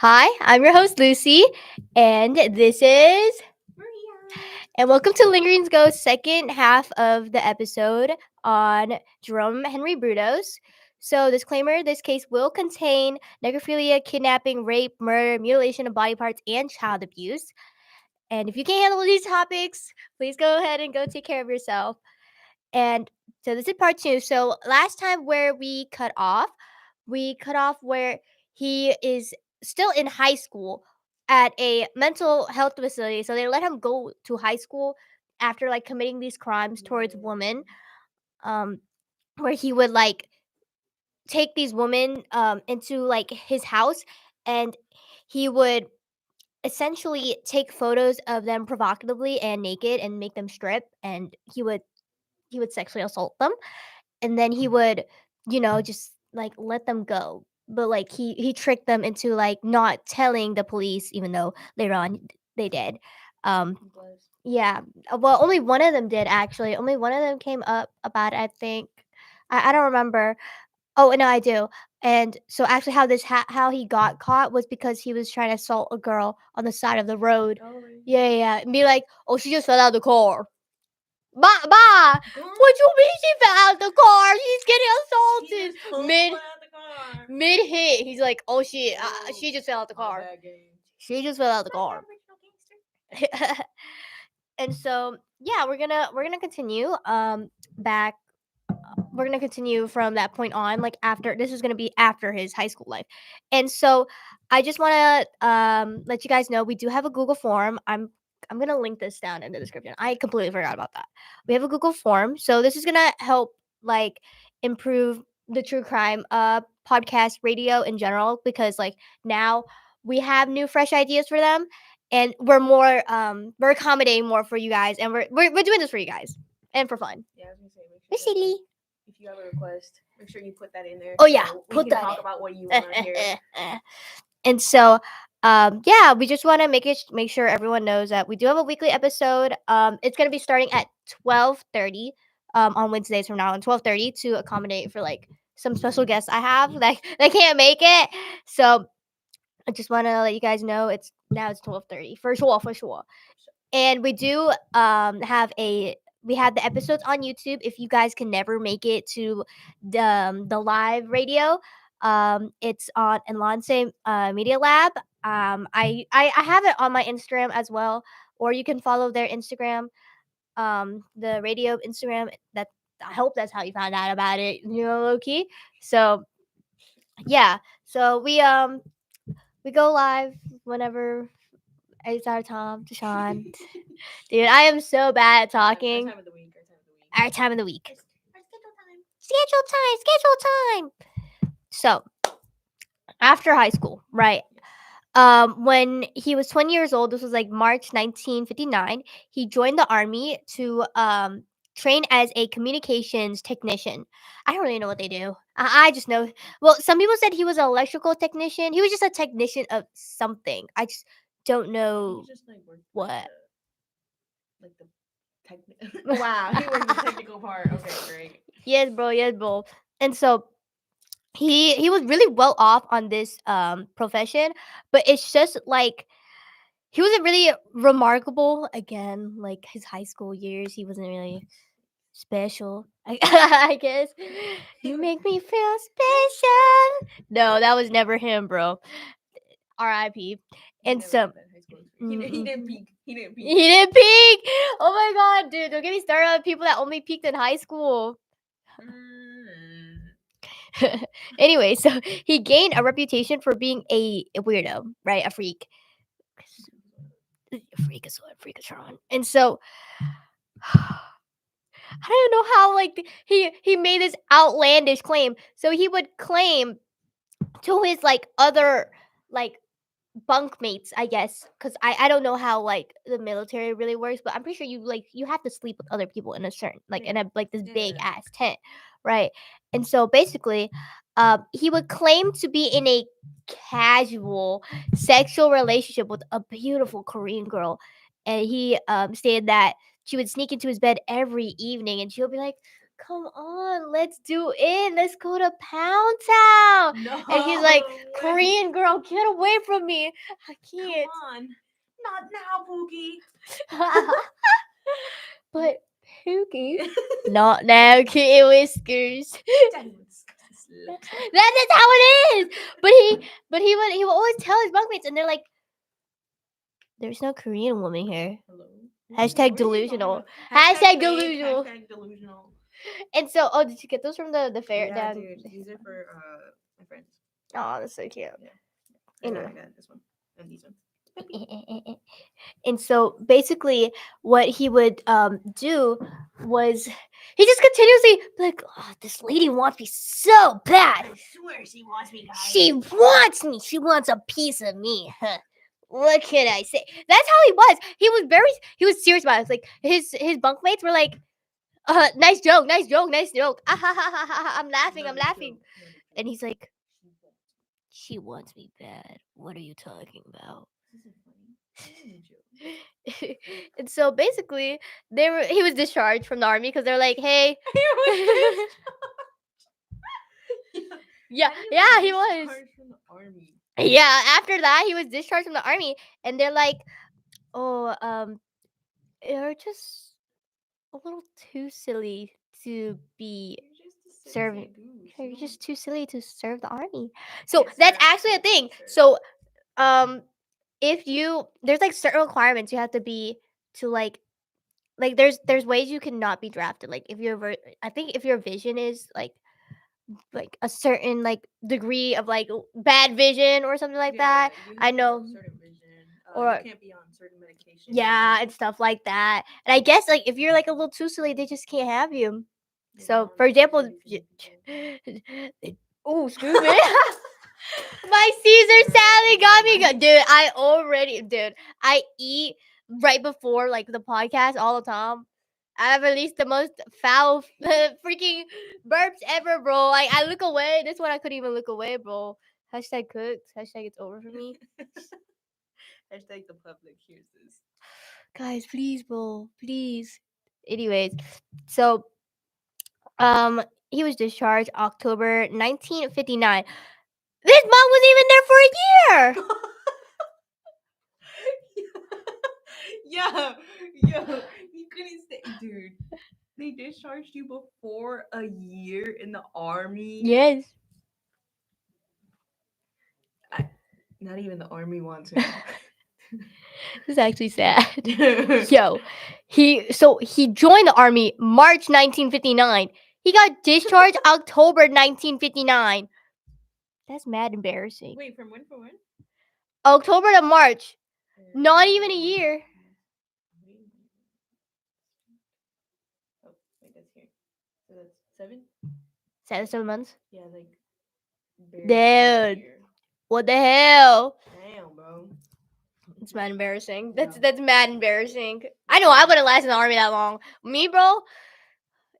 Hi, I'm your host Lucy, and this is Maria. and welcome to Lingering's Ghost second half of the episode on Jerome Henry Brudos. So, disclaimer: this case will contain necrophilia, kidnapping, rape, murder, mutilation of body parts, and child abuse. And if you can't handle these topics, please go ahead and go take care of yourself. And so this is part two. So last time where we cut off where he is still in high school at a mental health facility. So they let him go to high school after like committing these crimes towards women. Um, where he would like take these women into like his house, and he would essentially take photos of them provocatively and naked and make them strip, and he would sexually assault them, and then he would, just like let them go. But like he tricked them into like not telling the police, even though later on they did. Um, Bless. yeah. Well, only one of them did actually. Only one of them came up about it, I think. I don't remember. Oh no, I do. And so actually, how he got caught was because he was trying to assault a girl on the side of the road. Oh, really? Yeah, and be like, "Oh, she just fell out of the car." Bah! Girl, What you mean she fell out the car? She's getting she assaulted just pulled mid one out the car. mid hit. He's like, "Oh shit, Oh, she just fell out the all car. bad game. She just fell out the Not car." the original gangster. And so yeah, we're gonna continue back. We're gonna continue from that point on. Like after this is gonna be after his high school life, and so I just want to let you guys know we do have a Google form. I'm gonna link this down in the description. I completely forgot about that. We have a Google form, so this is gonna help like improve the true crime podcast radio in general, because like now we have new fresh ideas for them, and we're accommodating more for you guys, and we're doing this for you guys and for fun. Yeah, I was gonna say, make We're sure that, silly. if you have a request, make sure you put that in there. Oh yeah, so we put can that talk in. about what you want to hear. And so, yeah, we just want to make sure everyone knows that we do have a weekly episode. It's gonna be starting at 12:30 on Wednesdays from now on, 12:30, to accommodate for like some special guests I have that they can't make it. So I just want to let you guys know it's 12:30 for sure. And we do we have the episodes on YouTube if you guys can never make it to the live radio. It's on Enlace Media Lab. I have it on my Instagram as well, or you can follow their Instagram, the radio Instagram. That I hope that's how you found out about it, low key. So yeah, so we go live whenever it's our time to shine. Dude, I am so bad at talking. Our time of the week. Our time of the week. Our schedule time. Schedule time. So after high school, right? When he was 20 years old, this was like March 1959, he joined the army to train as a communications technician. I don't really know what they do. I just know. Well, some people said he was an electrical technician. He was just a technician of something. I just don't know He just like worked what. like the technical. Wow, he worked the technical part. Okay, great. Yes, bro. And so he was really well off on this profession, but it's just like he wasn't really remarkable. Again, like his high school years, he wasn't really special. I guess you make me feel special. No, that was never him, bro. R.I.P. And so He didn't peak. He didn't peak. he didn't peak. Oh my god, dude! Don't get me started on people that only peaked in high school. Anyway, so he gained a reputation for being a weirdo, right? A freak. Freakatron. And so I don't know how like he made this outlandish claim. So he would claim to his like other like bunkmates, I guess, because I don't know how like the military really works, but I'm pretty sure you have to sleep with other people in a certain like in a like this big Yeah. ass tent, right? And so basically, he would claim to be in a casual sexual relationship with a beautiful Korean girl, and he stated that she would sneak into his bed every evening, and she'll be like, come on, let's do it. Let's go to Pound Town. No. And he's like, way. Korean girl, get away from me. I Come can't. on. Not now, Pookie. But Pookie, not now, kitty whiskers. Daddy would discuss this later. That is how it is. But he would always tell his bunkmates, and they're like, "There's no Korean woman here." Hello. Hashtag What are you talking delusional. about? Hashtag fake, delusional. Hashtag delusional. And so, oh, did you get those from the fair? Yeah, dude. These are for my friends. Oh, that's so cute. Yeah. Anyway. I got this one and these ones. And so basically what he would do was he just continuously be like, oh, this lady wants me so bad. I swear she wants me, guys. She wants me. She wants a piece of me. Huh. What can I say? That's how he was. He was serious about it. It's like his bunkmates were like, nice joke, nice joke, nice joke. Ah, ha, ha, ha, ha, I'm laughing, I'm laughing. And he's like, she wants me bad. What are you talking about? And so basically, he was discharged from the army because they're like, hey, yeah, he was. From the army. Yeah, after that, he was discharged from the army, and they're like, oh, you're just a little too silly to be serving. You're just too silly to serve the army. So that's actually a thing. So, if there's like certain requirements you have to be to like there's ways you cannot be drafted. Like if I think if your vision is like a certain like degree of like bad vision or something like that. I know. Certain vision. Or you can't be on certain medication. yeah, and stuff like that. And I guess like if you're like a little too silly, they just can't have you. So for example, oh, excuse me. My Caesar salad got me good. Dude, I eat right before like the podcast all the time. I've released the most foul freaking burps ever, bro. I look away. This one I couldn't even look away, bro. Hashtag cooked. Hashtag it's over for me. Hashtag the public hears this. Guys, please, bro. Please. Anyways, so he was discharged October 1959. This mom was even there for a year. Yo, you couldn't stay, dude. They discharged you before a year in the army. Yes. Not even the army wants him. This is actually sad. Yo, he joined the army March 1959. He got discharged October 1959. That's mad embarrassing. Wait, from when? October to March. Not even a year. Oh, wait, that's here. So that's 7? 7 months? Yeah, like. Dude. What the hell? Damn, bro. It's mad embarrassing. That's mad embarrassing. I know I wouldn't last in the army that long. Me, bro.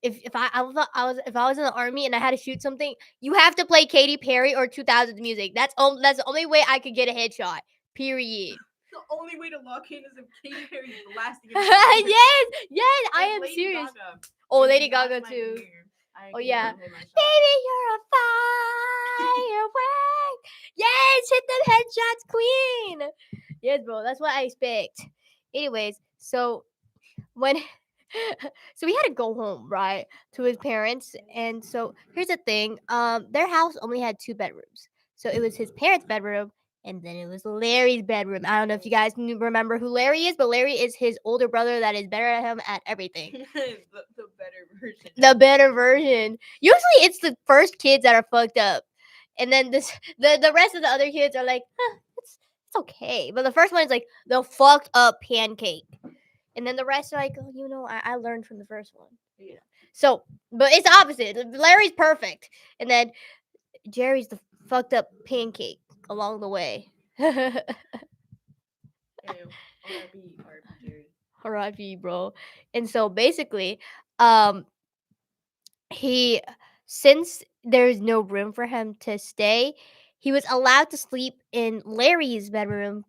If I was in the army and I had to shoot something, you have to play Katy Perry or 2000s music. That's the only way I could get a headshot. Period. The only way to lock in is if Katy Perry's blasting. yes, I am Lady serious. Gaga. Oh, Lady Gaga too. Oh yeah, baby, you're a firework. Yes, hit them headshots, queen. Yes, bro, that's what I expect. Anyways, so when so we had to go home, right, to his parents. And so here's the thing, their house only had 2 bedrooms. So it was his parents' bedroom, and then it was Larry's bedroom. I don't know if you guys remember who Larry is, but Larry is his older brother that is better at him at everything. the better version. The better version. Usually it's the first kids that are fucked up, and then the rest of the other kids are like, it's okay. But the first one is like the fucked up pancake. And then the rest are like, oh, I learned from the first one. Yeah. So, but it's the opposite. Larry's perfect. And then Jerry's the fucked up pancake along the way. R.I.P. bro. And so basically, since there's no room for him to stay, he was allowed to sleep in Larry's bedroom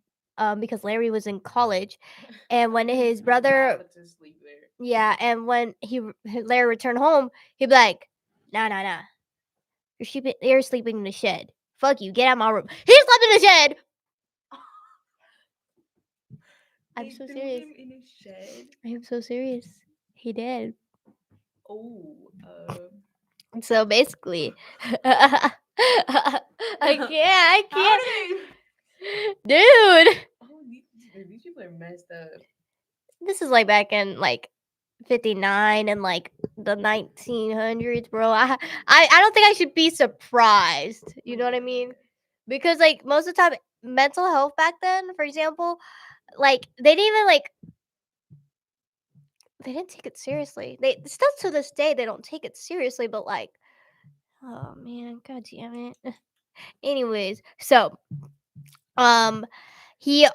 because Larry was in college. And when his brother Yeah, and when Larry returned home, he'd be like, "Nah, nah, nah. You're sleeping in the shed. Fuck you. Get out of my room." He slept in the shed. I'm They so threw serious. him in a shed. I am so serious. He did. Oh, So basically, I can't. I how can't, do dude. Oh, these people are messed up. This is like back in like 59 and like the 1900s, bro. I don't think I should be surprised. You know what I mean? Because like most of the time, mental health back then, for example, like they didn't even like they didn't take it seriously. They still to this day they don't take it seriously, but like, oh man, god damn it. Anyways, so um he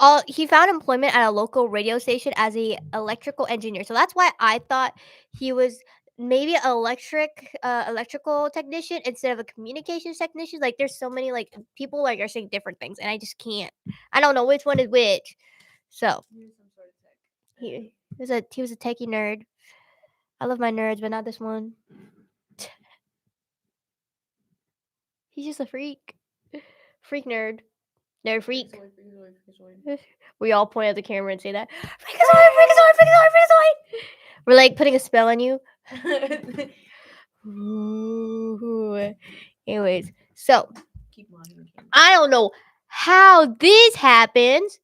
found employment at a local radio station as a electrical engineer. So that's why I thought he was maybe an electrical technician instead of a communications technician. Like there's so many like people like are saying different things and I just can't. I don't know which one is which. So Here's some sort of tech. he was a techie nerd. I love my nerds, but not this one. He's just a freak. Freak nerd. Nerd freak. Freakazoid. We all point at the camera and say that. Freakazoid, freakazoid, freakazoid, freakazoid. We're like putting a spell on you. Ooh. Anyways, so Keep lying on camera. I don't know how this happens,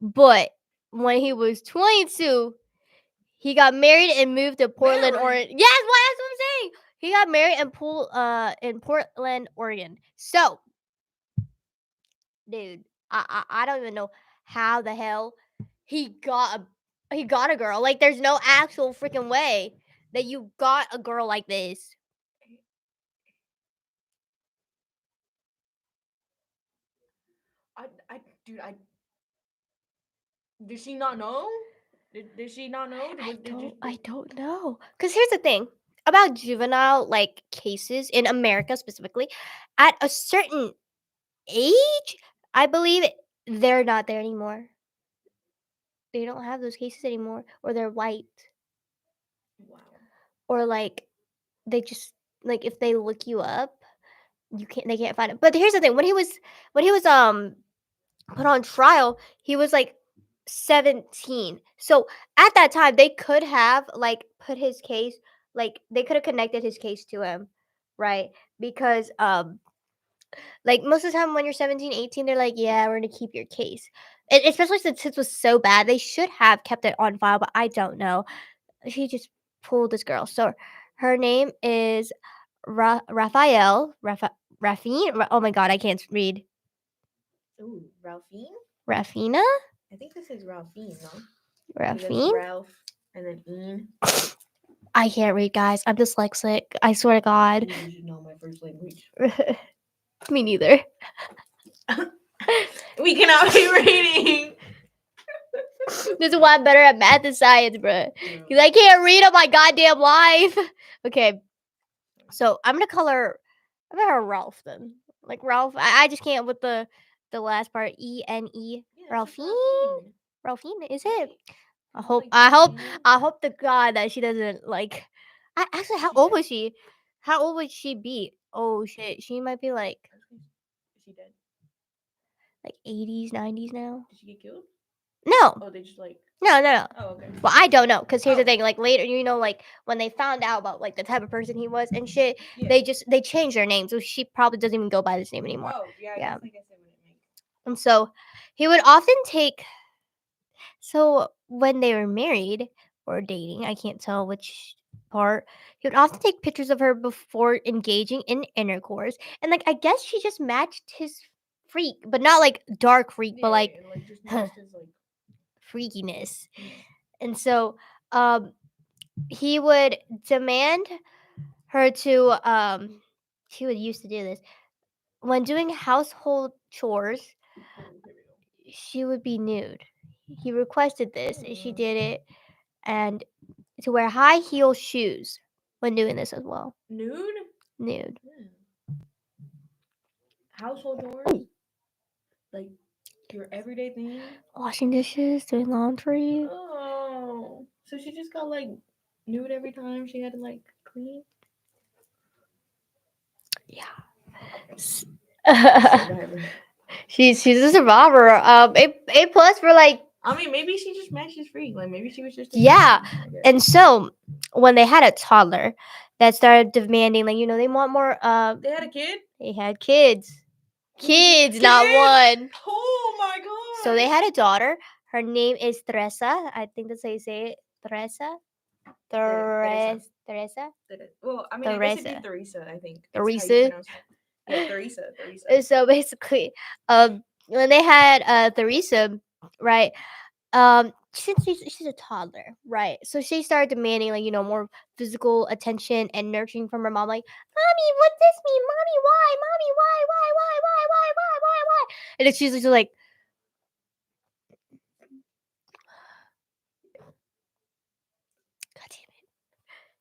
but when he was 22, he got married and moved to Portland, Married? Oregon. Yes, that's what I'm saying. He got married in Portland, Oregon. So, dude, I don't even know how the hell he got a girl. Like, there's no actual freaking way that you got a girl like this. Dude, did she not know? Did she not know? I don't know. Cause here's the thing about juvenile like cases in America specifically, at a certain age, I believe they're not there anymore. They don't have those cases anymore, or they're white, Wow. or like they just like if they look you up, they can't find it. But here's the thing: when he was put on trial, he was like 17. So at that time, they could have like put his case, like they could have connected his case to him, right? Because like most of the time when you're 17, 18, they're like, yeah, we're gonna keep your case. And especially since it was so bad, they should have kept it on file, but I don't know. He just pulled this girl. So her name is Raphael. Raffine? Oh my god, I can't read. Ooh, Ralphine? Raffina? I think this is Ralphine, no? Raffine? Ralph and then Ian. I can't read, guys. I'm dyslexic. I swear to God. You should know my first language. Me neither. We cannot be reading. This is why I'm better at math and science, bro. Because I can't read on my goddamn life. Okay. So I'm gonna color Ralph then. Like Ralph. I just can't with the last part. E-N-E. Ralphine. Ralphine, is it? I hope I hope to God that she doesn't like actually how old was she? How old would she be? Oh shit. She might be like Is she dead? 80s, 90s now. Did she get killed? No. Oh, they just like No. Oh, okay. Well, I don't know, because here's the thing. Like later, like when they found out about like the type of person he was and shit, Yeah. they changed their name, so she probably doesn't even go by this name anymore. Oh, yeah, I Yeah. guess I guess it wouldn't make. And so he would often take. So when they were married or dating, I can't tell which part. He would often take pictures of her before engaging in intercourse, and like I guess she just matched his freak, but not like dark freak, but like and, like just matched his like freakiness. And so he would demand her to she would used to do this when doing household chores. Oh, here we go. She would be nude. He requested this and she did it, and to wear high heel shoes when doing this as well. Nude? Nude. Household chores? Like your everyday thing? Washing dishes, doing laundry. Oh. So she just got like nude every time she had to like clean. Survivor. She's a survivor. A plus for like I mean, maybe she just matches freak. Like maybe she was just a yeah. fan, I guess. And so when they had a toddler that started demanding, like they want more. They had a kid. They had kids, not Kids? one. Oh my god. So they had a daughter. Her name is Teresa. I think that's how you say it. Teresa. Teresa. Teresa. Well, I mean, I guess it'd be Teresa. I think it's how you Teresa. pronounce it. Yeah, Teresa. Teresa. So basically, when they had Teresa, right? Since she's a toddler, right? So she started demanding like more physical attention and nurturing from her mom. Like, mommy, what's this mean? Mommy, why? Mommy, why? And then she's just like, God damn it.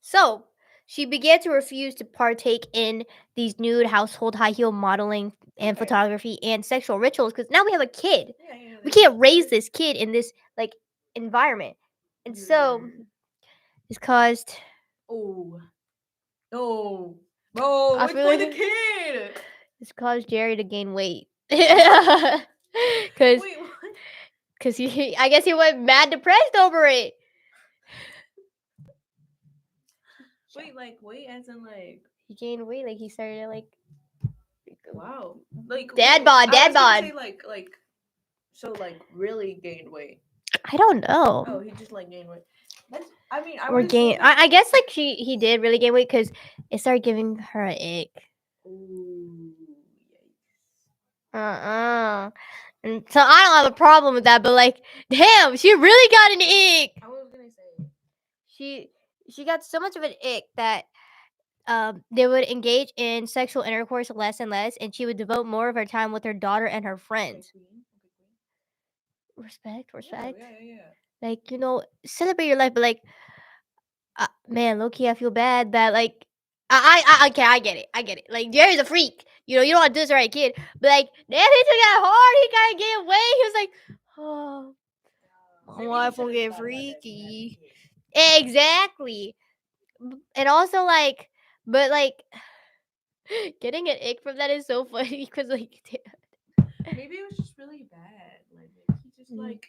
So she began to refuse to partake in these nude household high heel modeling and photography and sexual rituals because now we have a kid. Yeah, We can't raise this kid in this like environment, and so it's caused. Oh. No. I Wait feel for the like kid. it's caused Jerry to gain weight. Wait, Cause, what? cause I guess he went mad depressed over it. Wait, like, wait, as in, like, He gained weight, like he started like wow. Like, dad wait, bod, I dad was gonna bod. say, so, like, really gained weight. I don't know. Oh, he just, like, gained weight. That's, I mean, I Or would assume gain. that. I guess like he did really gain weight because it started giving her an ick. Ooh, And so I don't have a problem with that, but like, damn, she really got an ick. I was gonna say. She got so much of an ick that they would engage in sexual intercourse less and less, and she would devote more of her time with her daughter and her friends. Respect. Yeah. Like celebrate your life, but like, man, low key, I feel bad that like, okay, I get it. Like Jerry's a freak. You don't want to do this right, kid. But like, damn, he took that hard. He gotta get away. He was like, oh, my wife won't get freaky. Exactly. And also like, but like, getting an ick from that is so funny because like, Maybe it was just really bad. Like he just like,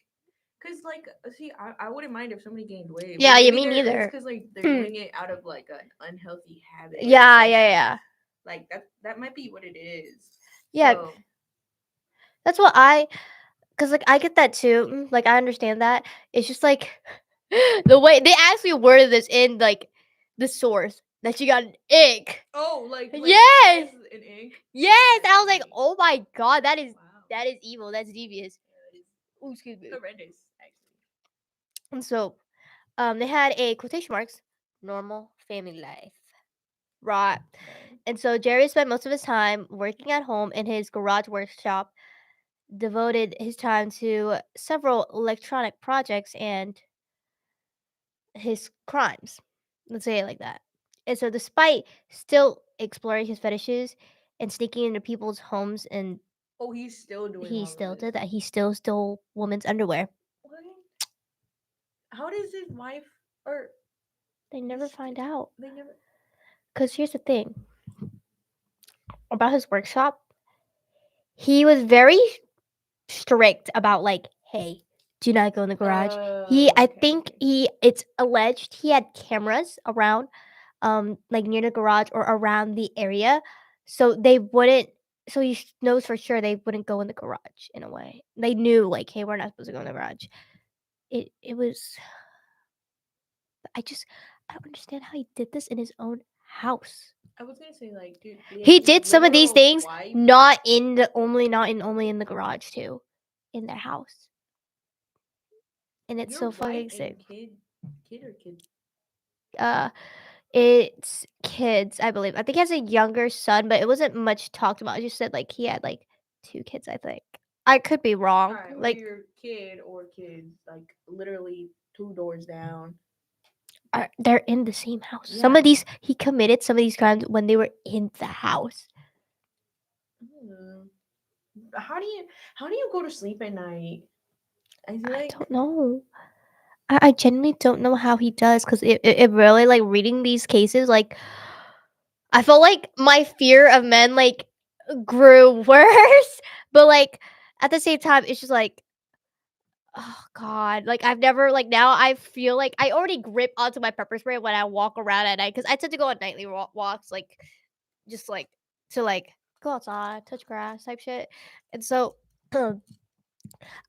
cause like, see, I wouldn't mind if somebody gained weight. Yeah, maybe me neither. It's cause like they're doing it out of like an unhealthy habit. Yeah. Like that might be what it is. Yeah, So, that's what cause like I get that too. Like I understand that. It's just like the way they actually worded this in like the source that she got an ick. oh, like Yes. an egg. Yes, That's I was like, funny. oh my god, that is Wow. evil. That's devious. Ooh, excuse me. Horrendous, actually. And so, they had a quotation marks normal family life, right? Okay. And so Jerry spent most of his time working at home in his garage workshop, devoted his time to several electronic projects and his crimes. Let's say it like that. And so, despite still exploring his fetishes and sneaking into people's homes, and Oh, he's still doing. he all still of this. did that, he still stole women's underwear. What? How does his wife or They never find out. they never? Because here's the thing about his workshop, he was very strict about like, hey, do not go in the garage. I think it's alleged he had cameras around, like near the garage or around the area, so they wouldn't. So he knows for sure they wouldn't go in the garage. In a way, they knew like, hey, we're not supposed to go in the garage. It was. I don't understand how he did this in his own house. I was gonna say like, dude, He did some of these things not in the garage too, in their house, and it's so fucking sick. Kid or kid? Uh, it's kids, I believe. I think he has a younger son, but it wasn't much talked about. It just said like he had like 2 kids. I think I could be wrong. Alright, Like your kid or kids, like literally 2 doors down. they're in the same house. Yeah. Some of these he committed some of these crimes when they were in the house. How do you go to sleep at night? I feel I like don't know. I genuinely don't know how he does because it really like reading these cases like I felt like my fear of men like grew worse, but like at the same time it's just like oh god, like I've never like now I feel like I already grip onto my pepper spray when I walk around at night because I tend to go on nightly walks like just like to like go outside, touch grass type shit, and so.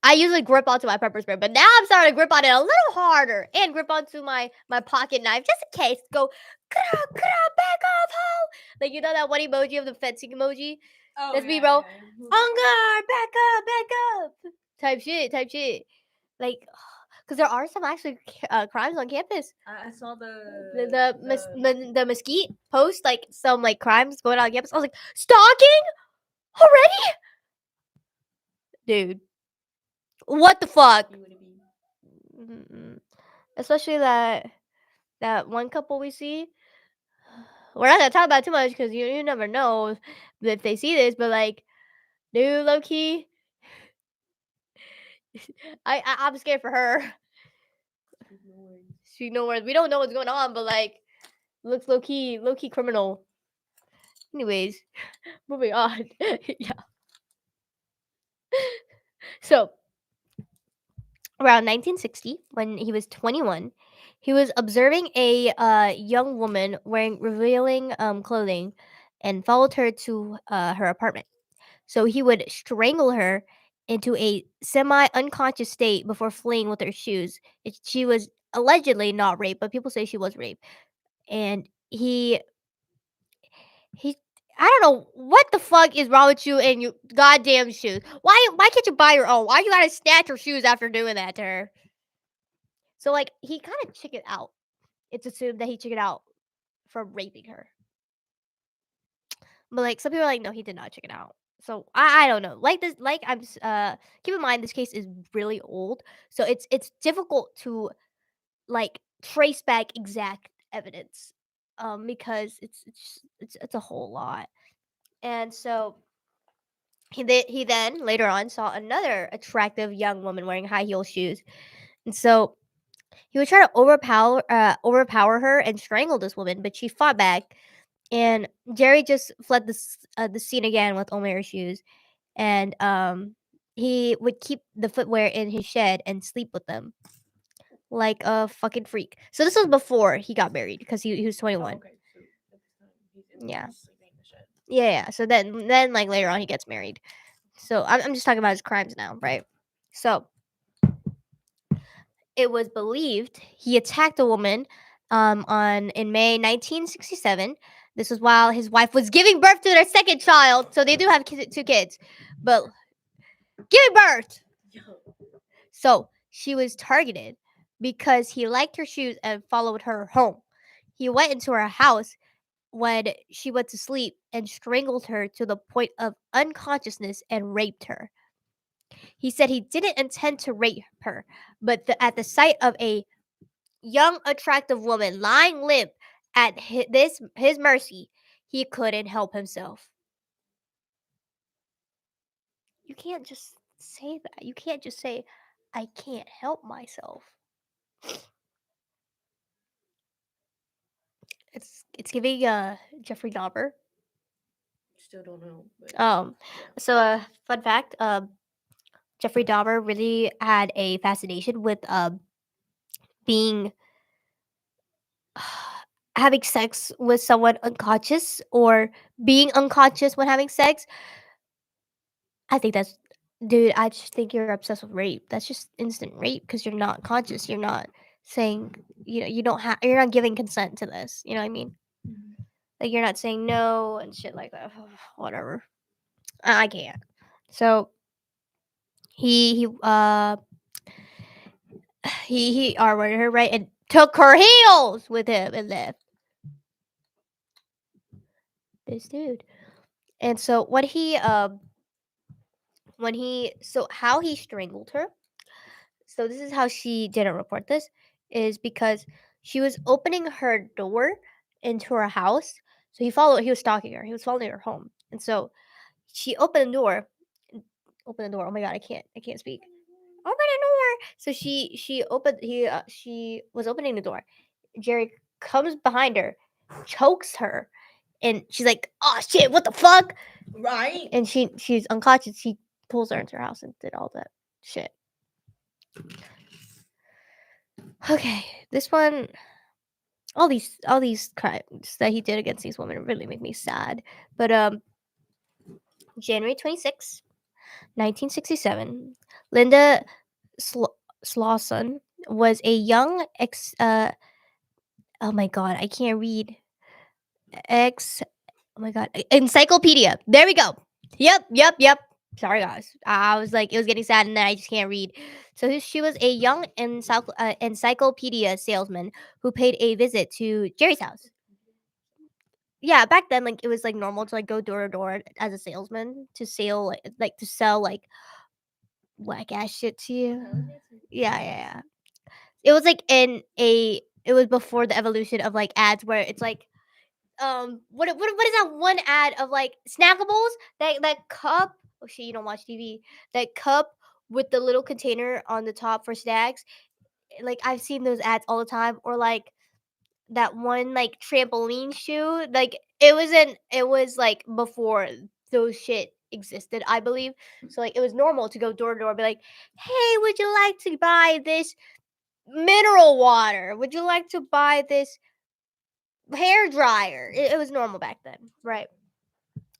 I usually grip onto my pepper spray, but now I'm starting to grip on it a little harder and grip onto my pocket knife just in case. Go, back off, ho! Like you know that one emoji of the fencing emoji? Oh That's me, yeah, bro. yeah. Unger, back up. Type shit. Like, because there are some actually crimes on campus. I saw The mesquite post like some like crimes going on campus. I was like, stalking already, dude. What the fuck? you would be. Mm-mm. Especially that one couple we see. We're not gonna talk about it too much because you never know if they see this, but like, dude, low key, I'm scared for her. She know where we don't know what's going on, but like, looks low key criminal. Anyways, moving on. Yeah. So around 1960, when he was 21, he was observing a young woman wearing revealing clothing, and followed her to her apartment. So he would strangle her into a semi unconscious state before fleeing with her shoes. She was allegedly not raped, but people say she was raped. And he I don't know what the fuck is wrong with you and your goddamn shoes. Why can't you buy your own? Why you gotta snatch her shoes after doing that to her? So like he kind of chickened out. It's assumed that he chickened out from raping her. But like some people are like, no, he did not chicken out. So I don't know. Like this, like keep in mind this case is really old, so it's difficult to like trace back exact evidence, because it's a whole lot. And so he then later on saw another attractive young woman wearing high heel shoes, and so he would try to overpower her and strangle this woman, but she fought back. And Jerry just fled the scene again with only her shoes, and he would keep the footwear in his shed and sleep with them like a fucking freak. So this was before he got married because he was 21. Okay, so at this time Yeah. he's sleeping in the shed. Yeah. So then like later on he gets married. So I'm just talking about his crimes now, right? So it was believed he attacked a woman on in May 1967. This was while his wife was giving birth to their second child. So they do have two kids, but giving birth. So she was targeted because he liked her shoes and followed her home. He went into her house when she went to sleep and strangled her to the point of unconsciousness and raped her. He said he didn't intend to rape her, but at the sight of a young, attractive woman lying limp at his mercy, he couldn't help himself. You can't just say that. You can't just say, I can't help myself. It's giving Jeffrey Dahmer. Still don't know. But Um, yeah. so fun fact, Jeffrey Dahmer really had a fascination with being having sex with someone unconscious or being unconscious when having sex. I think that's, dude. I just think you're obsessed with rape. That's just instant rape because you're not conscious. You're not saying, you don't have. You're not giving consent to this. You know what I mean? Mhm. Like you're not saying no and shit like that. Whatever. I can't. So he he R-worded her, right, and took her heels with him and left. This dude. And so how he strangled her. So this is how she didn't report this, is because she was opening her door into her house. So he was stalking her. He was following her home. And so she opened the door. Oh my god, I can't speak. open the door. So she was opening the door. Jerry comes behind her, chokes her, and she's like, "Oh shit, what the fuck?" Right? And she's unconscious. He pulls her into her house and did all that shit. Okay, this one, all these crimes that he did against these women really make me sad. But January 26th, 1967, Linda Slauson was a young oh my god, I can't read. Ex Oh my god, encyclopedia. There we go. Yep. Sorry guys. I was like, it was getting sad and then I just can't read. So she was a young encyclopedia salesman who paid a visit to Jerry's house. Yeah, back then, like, it was like normal to like go door to door as a salesman to sell like to sell like whack ass shit to you. Yeah. It was like it was before the evolution of like ads where it's like what is that one ad of like snackables, that cup, oh shit, you don't watch TV, that cup with the little container on the top for snacks. Like, I've seen those ads all the time. Or like that one like trampoline shoe, like it was like before those shit existed, I believe. So like it was normal to go door to door, be like, hey, would you like to buy this mineral water, would you like to buy this hair dryer. It was normal back then, right?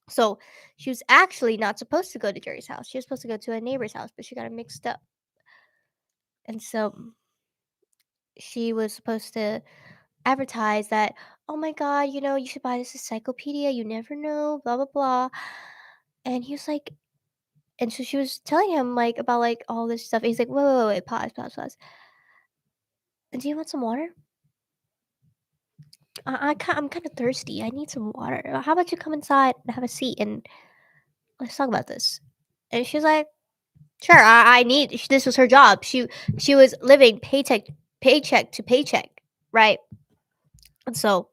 So she was actually not supposed to go to Jerry's house. She was supposed to go to a neighbor's house, but she got it mixed up. And so she was supposed to advertise that, oh my God, you should buy this encyclopedia. You never know, blah, blah, blah. And he was like, and so she was telling him like about like all this stuff. And he's like, wait, pause. And do you want some water? I'm kind of thirsty. I need some water. How about you come inside and have a seat and let's talk about this. And she's like, sure, I need, this was her job. She was living paycheck to paycheck, right? And so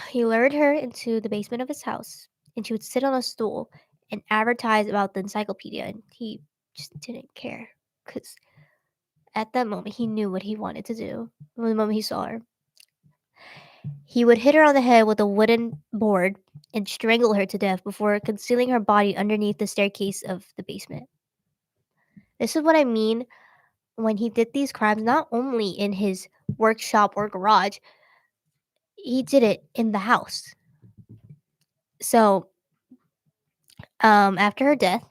he lured her into the basement of his house, and she would sit on a stool and advertise about the encyclopedia, and he just didn't care because at that moment he knew what he wanted to do. From the moment he saw her, he would hit her on the head with a wooden board and strangle her to death before concealing her body underneath the staircase of the basement. This is what I mean when he did these crimes, not only in his workshop or garage, he did it in the house. So, after her death,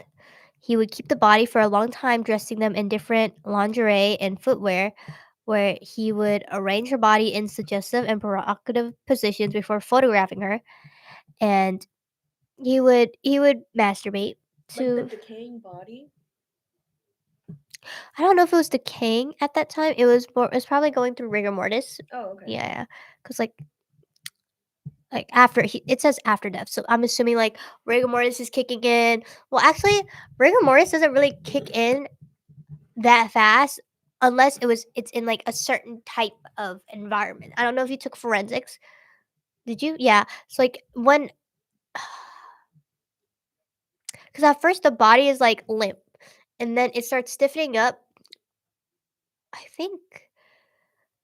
he would keep the body for a long time, dressing them in different lingerie and footwear, where he would arrange her body in suggestive and provocative positions before photographing her, and he would masturbate Like the to. decaying body. I don't know if it was decaying at that time. It was probably going through rigor mortis. Oh, okay. Yeah, because like after it says after death, so I'm assuming like rigor mortis is kicking in. Well, actually, rigor mortis doesn't really kick in that fast unless it's in like a certain type of environment. I don't know if you took forensics. Did you? Yeah. So like when, because at first the body is like limp, and then it starts stiffening up. I think.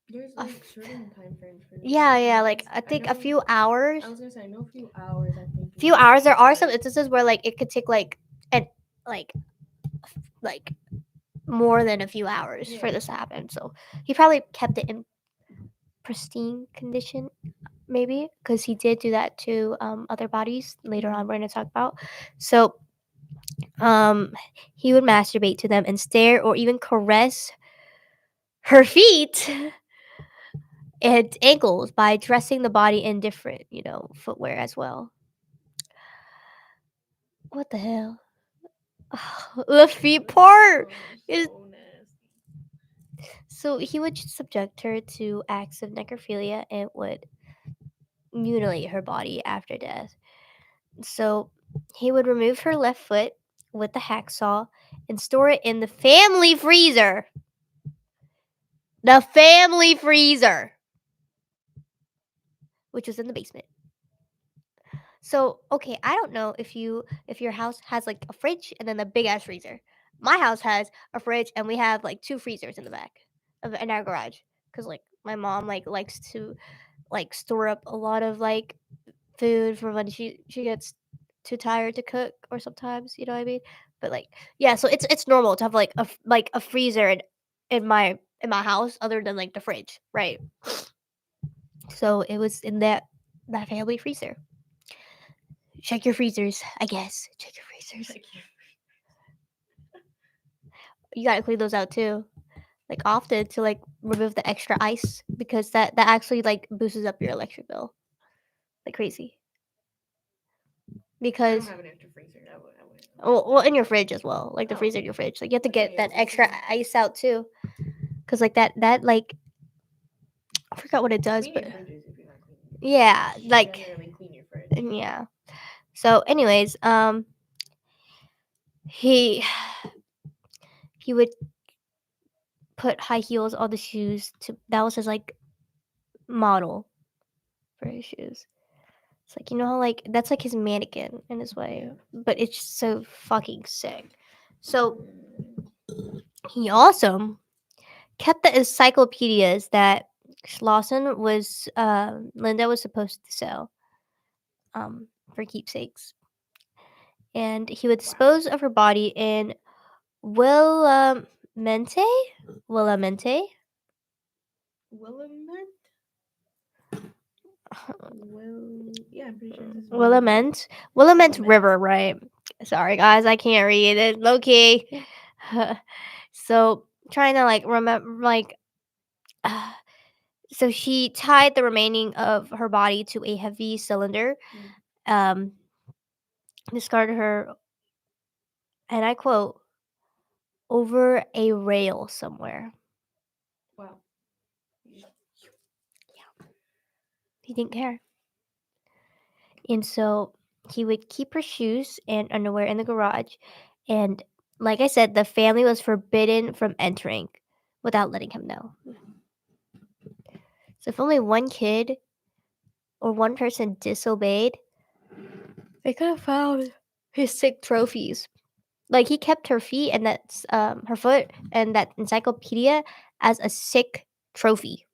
There's A like f- certain time frames for this. yeah. Like I think a few hours. I was gonna say I know a few hours. I think. Few hours. There are some instances where like it could take like and like like more than a few hours for this to happen. So he probably kept it in pristine condition, maybe, because he did do that to other bodies later on. We're going to talk about. So um, he would masturbate to them and stare or even caress her feet and ankles by dressing the body in different, footwear as well. What the hell? The feet part is. So nasty. So he would subject her to acts of necrophilia and would mutilate her body after death. So he would remove her left foot with the hacksaw and store it in the family freezer. The family freezer, which was in the basement. So, okay, I don't know if your house has like a fridge and then the big ass freezer. My house has a fridge, and we have like two freezers in the back of in our garage, because like my mom like likes to like store up a lot of like food for when she gets too tired to cook, or sometimes, you know what I mean. But like, yeah, so it's normal to have like like a freezer in my house, other than like the fridge, right? So it was in that family freezer. Check your freezers, I guess. Check your freezers. Check your. You gotta clean those out too, like often, to like remove the extra ice, because that actually like boosts up your electric bill like crazy. I don't Because have an extra freezer. I wouldn't. well, in your fridge as well, like the Oh, freezer in your fridge, like you have to okay, get yes, that yes, extra yes. ice out too, because like that like I forgot what it does, Clean but your fridges if you're not cleaning your fridge. yeah, like Generally, clean your fridge. yeah. So, anyways, he he would put high heels on the shoes to that was his like model for his shoes. It's like, you know how like that's like his mannequin in his way, Yeah. but it's just so fucking sick. So he also kept the encyclopedias that Schlosson was Linda was supposed to sell for keepsakes, and he would Wow. dispose of her body in Willamette, Willamette, Willamette. Yeah, I'm pretty sure this is Willamette. Willamette, Willamette Willamette. River, right? Sorry, guys, I can't read it. Low key. So trying to like remember, like, so she tied the remaining of her body to a heavy cylinder, Mm. um, discarded her, and I quote, over a rail somewhere. Wow. You just- He didn't care. And so he would keep her shoes and underwear in the garage. And like I said, the family was forbidden from entering without letting him know. So if only one kid or one person disobeyed, they could have found his sick trophies. Like he kept her feet and that's her foot and that encyclopedia as a sick trophy.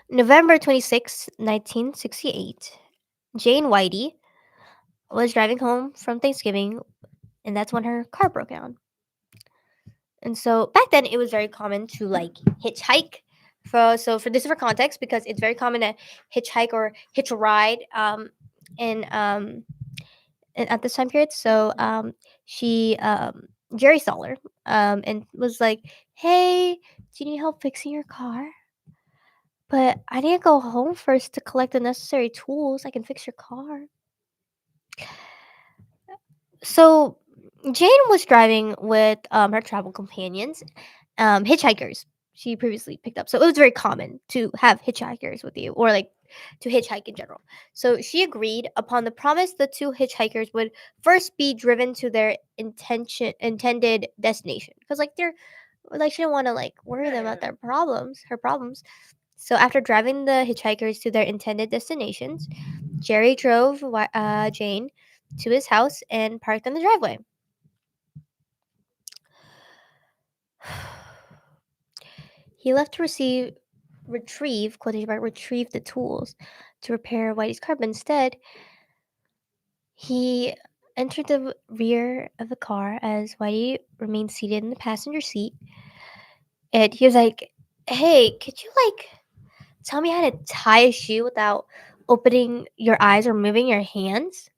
November 26, 1968, Jane Whitey was driving home from Thanksgiving, and that's when her car broke down. And so back then it was very common to like hitchhike. For this is for context, because it's very common to hitchhike or hitch a ride in at this time period. So she Jerry saw her and was like, "Hey, do you need help fixing your car? But I need to go home first to collect the necessary tools. I can fix your car." So Jane was driving with her travel companions, hitchhikers she previously picked up. So it was very common to have hitchhikers with you, or like to hitchhike in general. So she agreed upon the promise the two hitchhikers would first be driven to their intended destination, because like they're like she didn't want to like worry Yeah, them yeah. about her problems. So after driving the hitchhikers to their intended destinations, Jerry drove Jane to his house and parked in the driveway. He left to retrieve the tools to repair Whitey's car, but instead he entered the rear of the car as Whitey remained seated in the passenger seat, and he was like, "Hey, could you like tell me how to tie a shoe without opening your eyes or moving your hands?"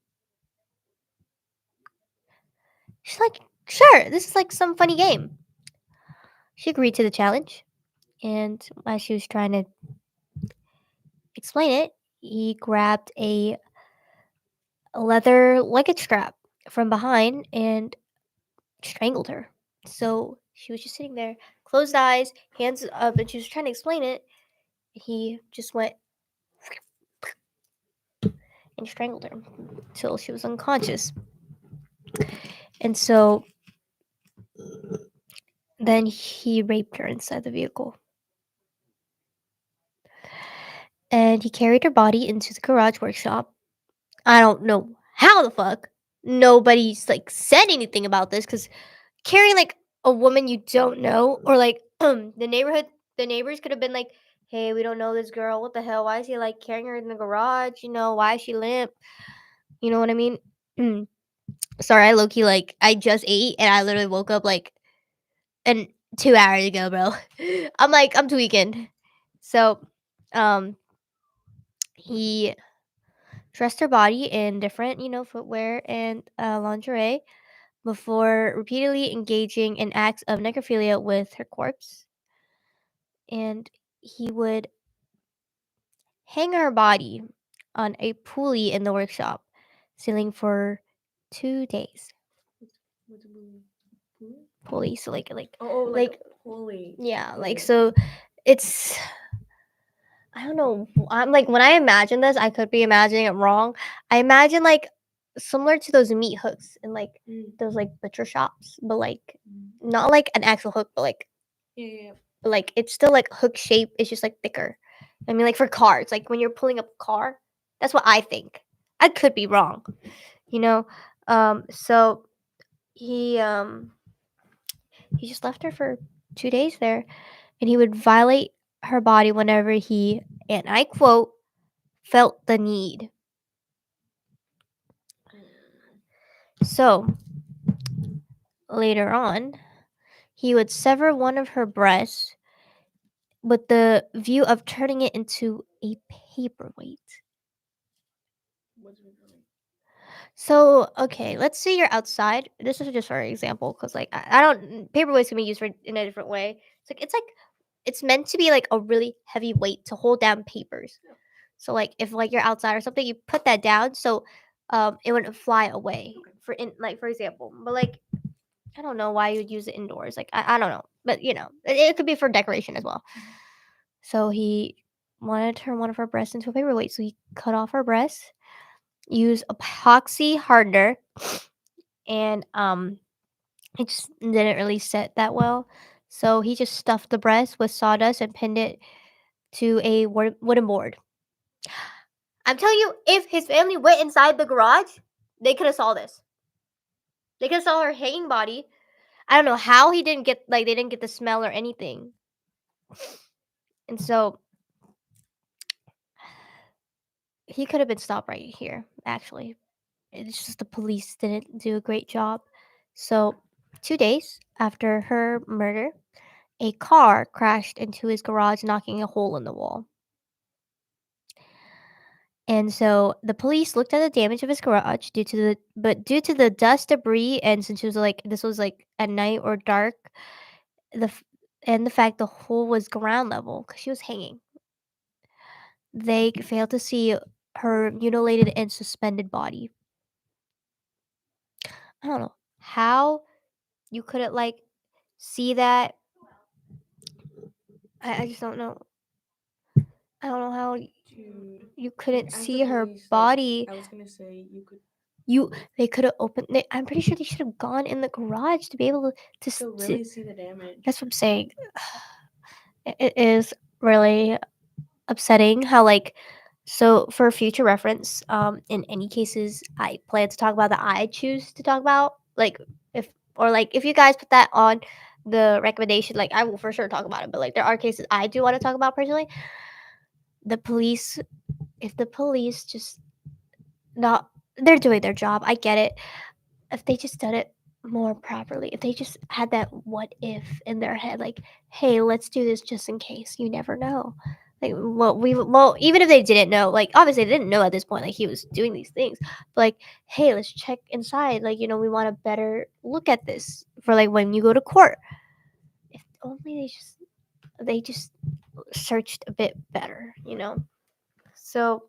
She's like, "Sure, this is like some funny game." She agreed to the challenge, and as she was trying to explain it, he grabbed a leather luggage strap from behind and strangled her. So she was just sitting there, closed eyes, hands up, and she was trying to explain it. He just went and strangled her till she was unconscious. And so then he raped her inside the vehicle. And he carried her body into the garage workshop. I don't know how the fuck. nobody's like said anything about this because carrying like a woman you don't know or like the neighbors could have been like, hey, we don't know this girl, what the hell, why is he like carrying her in the garage, why is she limp, you know what I mean? Sorry, I low-key like I just ate and I literally woke up like and 2 hours ago, bro. I'm tweaking. So um he dressed her body in different footwear and lingerie before repeatedly engaging in acts of necrophilia with her corpse. And he would hang her body on a pulley in the workshop ceiling for 2 days. What's a pulley? Pulley, so Like like a pulley. yeah, like Okay. so it's I don't know. I'm like when I imagine this, I could be imagining it wrong. I imagine like similar to those meat hooks in like those like butcher shops, but like not like an actual hook, but like Yeah. it's still like hook shape. It's just like thicker. I mean, like for cars, like when you're pulling up a car, that's what I think. I could be wrong, you know. So he he just left her for 2 days there, and he would violate her body whenever he, and I quote, felt the need. So later on, he would sever one of her breasts with the view of turning it into a paperweight. What's a pulley? So, okay, let's say you're outside. This is just for example, because like I don't paperweights can be used for in a different way. It's like it's meant to be like a really heavy weight to hold down papers. Yeah. So like if like you're outside or something, you put that down so it wouldn't fly away. Okay. For example, but like I don't know why you would use it indoors. Like I don't know, but it could be for decoration as well. So he wanted to turn one of her breasts into a paperweight. So he cut off her breasts, used epoxy hardener, and it just didn't really set that well. So he just stuffed the breast with sawdust and pinned it to a wooden board. I'm telling you, if his family went inside the garage, they could have saw this. They could have saw her hanging body. I don't know how he didn't get like they didn't get the smell or anything. And so he could have been stopped right here, actually. It's just the police didn't do a great job. So, 2 days after her murder, a car crashed into his garage, knocking a hole in the wall. And so the police looked at the damage of his garage due to the dust debris, and since it was like this was like at night or dark, the f- and the fact the hole was ground level because she was hanging, they failed to see her mutilated and suspended body. I don't know how you couldn't like see that. I just don't know. I don't know how Dude. you couldn't As the see her police, body. I was gonna say you could You they could have opened. I'm pretty sure they should have gone in the garage to be able to. really see the damage. That's what I'm saying. It is really upsetting how like so for future reference, in any cases I plan to talk about that I choose to talk about, like if or like if you guys put that on the recommendation, like I will for sure talk about it. But like there are cases I do want to talk about personally. The police, if the police just not they're doing their job, I get it. If they just done it more properly, if they just had that what if in their head, like, hey, let's do this just in case. You never know. Like, well, even if they didn't know, like, obviously they didn't know at this point, like he was doing these things. But like, hey, let's check inside. Like, we want to better look at this for like when you go to court. If only they just searched a bit better. So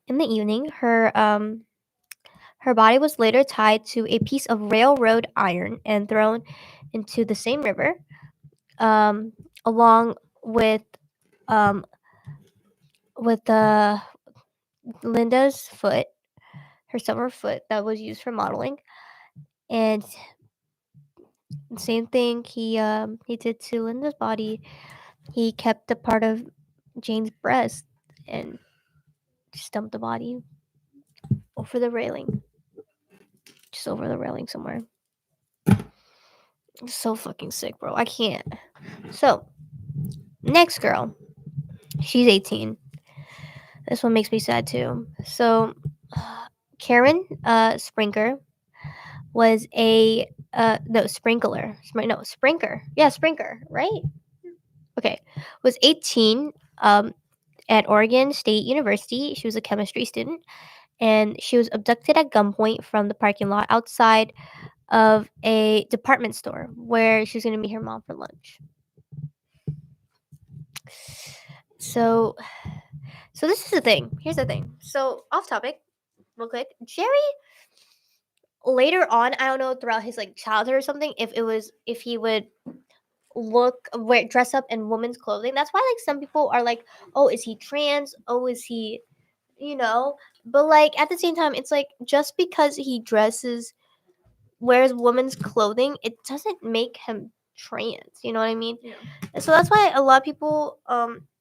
in the evening, her body was later tied to a piece of railroad iron and thrown into the same river, um, along um, with Linda's foot, her silver foot that was used for modeling, and same thing he did to Linda's body. He kept a part of Jane's breast and just dumped the body over the railing. just over the railing somewhere. I'm so fucking sick, bro. I can't. So, next girl. She's 18. This one makes me sad too. So, Karen Sprinker was a no sprinkler. No, Sprinker. Yeah, Sprinker, right? Okay. Was 18 at Oregon State University. She was a chemistry student and she was abducted at gunpoint from the parking lot outside of a department store where she was going to meet her mom for lunch. So, so this is the thing. Here's the thing. So, off topic, real quick. Jerry later on, I don't know, throughout his like childhood or something, if he would dress up in women's clothing. That's why like some people are like, oh, is he trans? Oh, is he, you know? But like at the same time, it's like just because he wears women's clothing, it doesn't make him trans. You know what I mean? Yeah. And so that's why a lot of people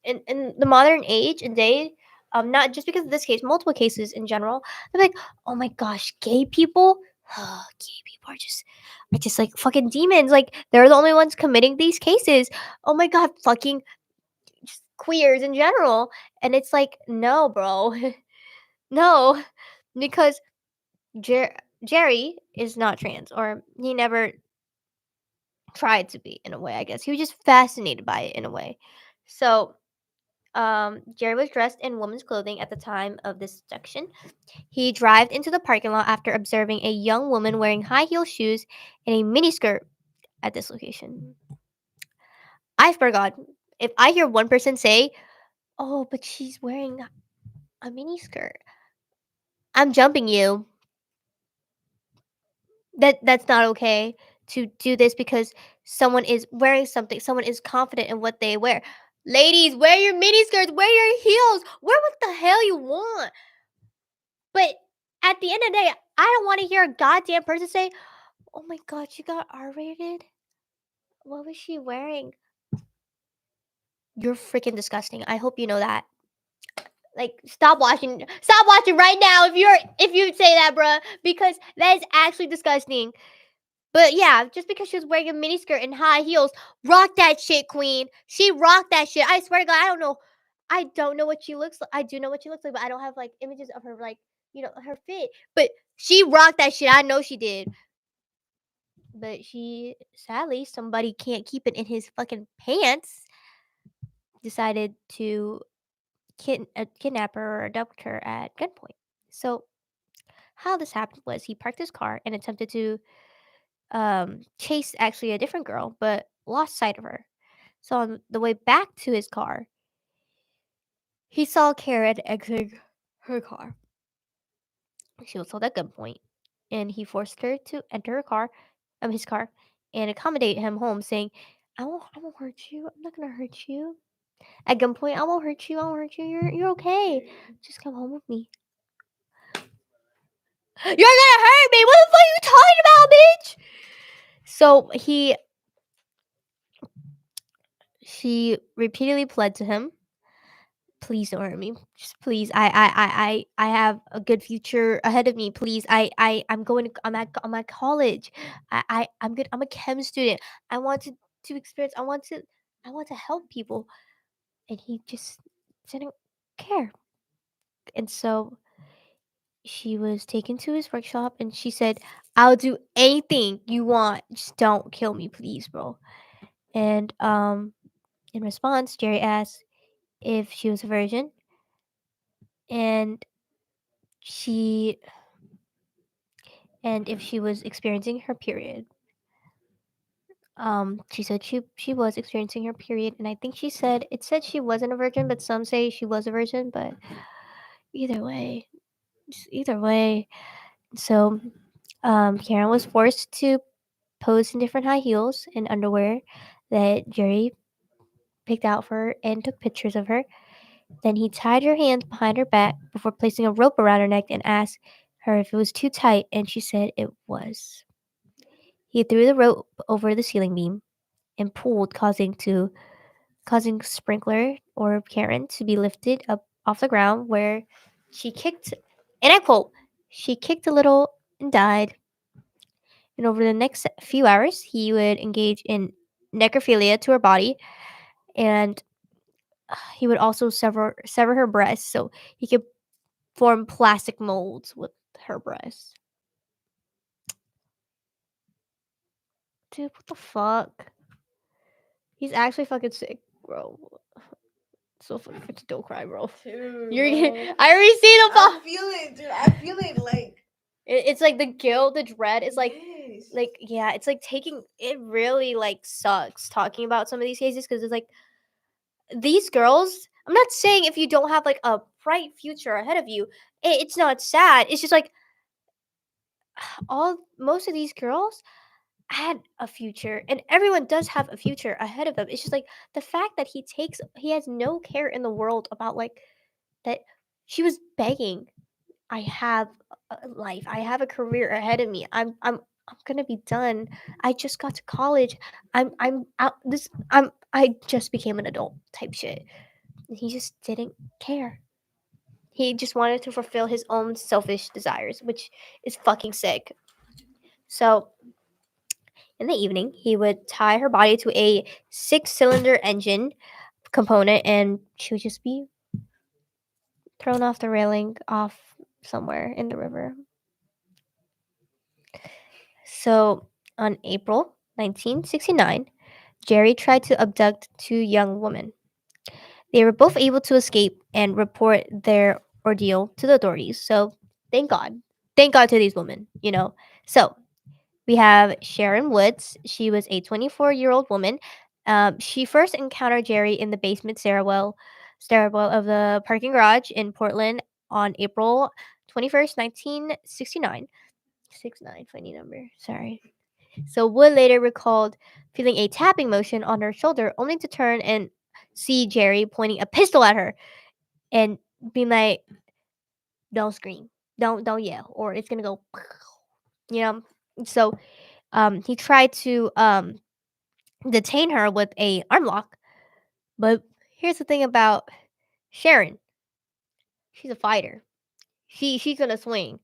in the modern age and day, not just because of this case, multiple cases in general, they're like, oh my gosh, gay people, gay people are just like fucking demons. Like they're the only ones committing these cases. Oh my god, fucking just queers in general. And it's like, no, bro, no, because Jerry is not trans, or he never tried to be in a way. I guess he was just fascinated by it in a way. So Jerry was dressed in women's clothing at the time of this abduction. He drove into the parking lot after observing a young woman wearing high heel shoes and a miniskirt at this location. I forgot. If I hear one person say, "Oh, but she's wearing a miniskirt," I'm jumping you. That's not okay to do this because someone is wearing something. Someone is confident in what they wear. Ladies, wear your miniskirts, wear your heels, wear what the hell you want. But at the end of the day, I don't want to hear a goddamn person say, "Oh my god, she got R-rated. What was she wearing?" You're freaking disgusting. I hope you know that. Like, stop watching. Stop watching right now if you say that, bruh, because that is actually disgusting. But yeah, just because she was wearing a miniskirt and high heels, rock that shit, queen. She rocked that shit. I swear to God, I don't know. I don't know what she looks like. I do know what she looks like, but I don't have like images of her like, her fit. But she rocked that shit. I know she did. But she sadly somebody can't keep it in his fucking pants. Decided to kidnap her or abduct her at gunpoint. So how this happened was he parked his car and attempted to chase actually a different girl, but lost sight of her. So on the way back to his car, he saw Karen exiting her car. She was held at gunpoint, and he forced her to enter his car, and accommodate him home, saying, I won't hurt you. I'm not gonna hurt you." At gunpoint, "I won't hurt you. I won't hurt you. You're okay. Just come home with me." "You're gonna hurt me. What the fuck are you talking about, bitch?" So she repeatedly pled to him, "Please don't hurt me. Just please. I have a good future ahead of me. Please. I'm going. I'm at college. I'm good. I'm a chem student. I want to experience. I want to help people." And he just didn't care. And so she was taken to his workshop, and she said, "I'll do anything you want. Just don't kill me, please, bro." And in response, Jerry asked if she was a virgin, and she and if she was experiencing her period. She said she was experiencing her period, and I think it said she wasn't a virgin, but some say she was a virgin. But either way, either way. So, Karen was forced to pose in different high heels and underwear that Jerry picked out for her and took pictures of her. Then he tied her hands behind her back before placing a rope around her neck and asked her if it was too tight, and she said it was. He threw the rope over the ceiling beam and pulled, causing Sprinkler or Karen to be lifted up off the ground, where she kicked, and I quote, "She kicked a little and died." And over the next few hours, he would engage in necrophilia to her body, and he would also sever her breasts so he could form plastic molds with her breasts. Dude, what the fuck? He's actually fucking sick, bro. So fucking don't cry, bro. Dude, You're bro. I already see the I fuck. feel it, dude. I feel it. Like, It's like the guilt, the dread. It's yes. like yeah, it's like taking it really like sucks talking about some of these cases because it's like these girls. I'm not saying if you don't have like a bright future ahead of you, it's not sad. It's just like most of these girls had a future and everyone does have a future ahead of them. It's just like the fact that he has no care in the world about like that she was begging, I have a life, I have a career ahead of me, I'm gonna be done, I just got to college, I'm out this I just became an adult type shit. And he just didn't care. He just wanted to fulfill his own selfish desires, which is fucking sick. So in the evening, he would tie her body to a 6-cylinder engine component and she would just be thrown off the railing off somewhere in the river. So on April 1969, Jerry tried to abduct 2 young women. They were both able to escape and report their ordeal to the authorities. So thank God. Thank God to these women, you know. So we have Sharon Woods. She was a 24-year-old woman. She first encountered Jerry in the basement stairwell of the parking garage in Portland on April 21st, 1969. 69, funny number. Sorry. So Wood later recalled feeling a tapping motion on her shoulder, only to turn and see Jerry pointing a pistol at her and being like, "Don't scream, don't yell, or it's gonna go." You know. So he tried to detain her with a arm lock. But here's the thing about Sharon. She's a fighter. She's gonna swing.